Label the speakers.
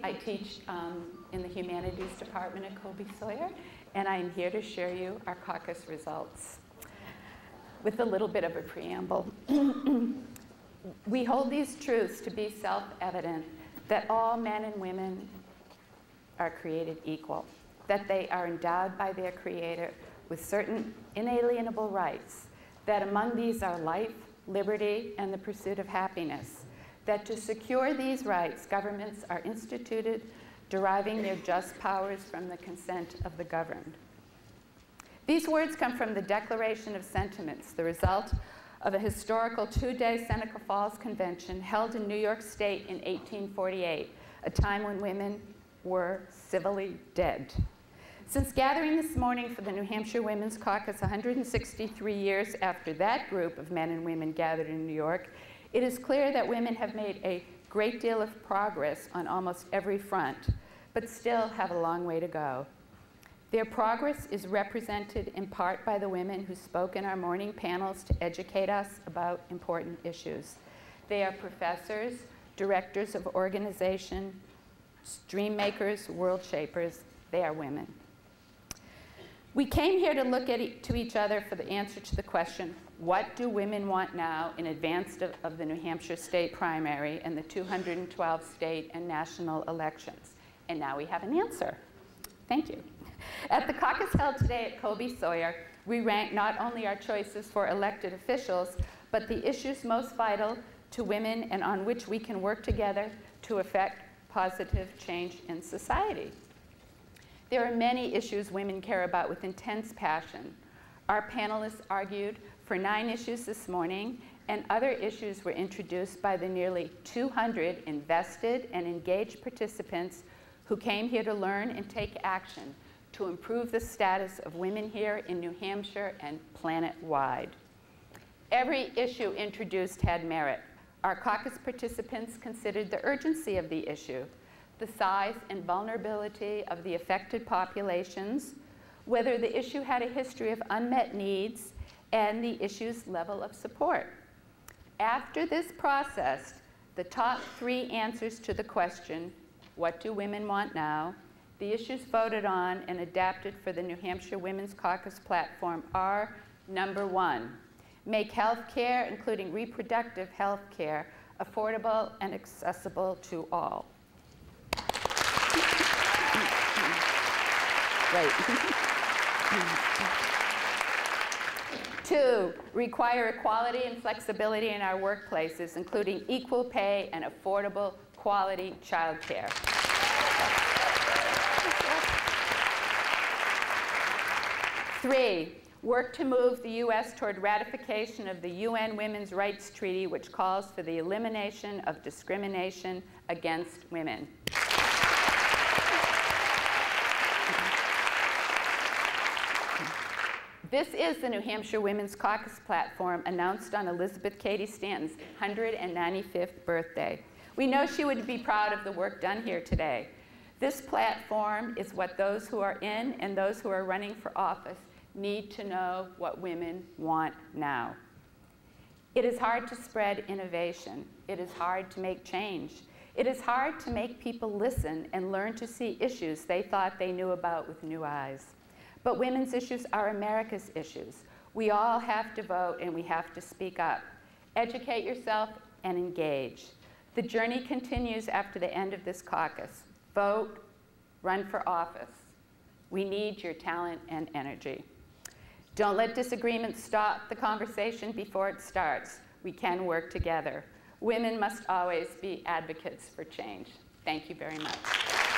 Speaker 1: I teach in the Humanities Department at Colby Sawyer, and I'm here to share you our caucus results with a little bit of a preamble. We hold these truths to be self-evident, that all men and women are created equal, that they are endowed by their Creator with certain inalienable rights, that among these are life, liberty, and the pursuit of happiness, that to secure these rights, governments are instituted, deriving their just powers from the consent of the governed. These words come from the Declaration of Sentiments, the result of a historical two-day Seneca Falls Convention held in New York State in 1848, a time when women were civilly dead. Since gathering this morning for the New Hampshire Women's Caucus 163 years after that group of men and women gathered in New York, it is clear that women have made a great deal of progress on almost every front, but still have a long way to go. Their progress is represented in part by the women who spoke in our morning panels to educate us about important issues. They are professors, directors of organization, dream makers, world shapers. They are women. We came here to look to each other for the answer to the question, what do women want now in advance of the New Hampshire state primary and the 212 state and national elections? And now we have an answer. Thank you. At the caucus held today at Colby Sawyer, we ranked not only our choices for elected officials, but the issues most vital to women and on which we can work together to effect positive change in society. There are many issues women care about with intense passion. Our panelists argued for 9 issues this morning, and other issues were introduced by the nearly 200 invested and engaged participants who came here to learn and take action to improve the status of women here in New Hampshire and planet-wide. Every issue introduced had merit. Our caucus participants considered the urgency of the issue, the size and vulnerability of the affected populations, whether the issue had a history of unmet needs, and the issue's level of support. After this process, the top 3 answers to the question, what do women want now, the issues voted on and adapted for the New Hampshire Women's Caucus platform are, number 1, make health care, including reproductive health care, affordable and accessible to all. Right. 2, require equality and flexibility in our workplaces, including equal pay and affordable quality child care. 3, work to move the U.S. toward ratification of the UN Women's Rights Treaty, which calls for the elimination of discrimination against women. This is the New Hampshire Women's Caucus platform announced on Elizabeth Cady Stanton's 195th birthday. We know she would be proud of the work done here today. This platform is what those who are in and those who are running for office need to know what women want now. It is hard to spread innovation. It is hard to make change. It is hard to make people listen and learn to see issues they thought they knew about with new eyes. But women's issues are America's issues. We all have to vote and we have to speak up. Educate yourself and engage. The journey continues after the end of this caucus. Vote, run for office. We need your talent and energy. Don't let disagreements stop the conversation before it starts. We can work together. Women must always be advocates for change. Thank you very much.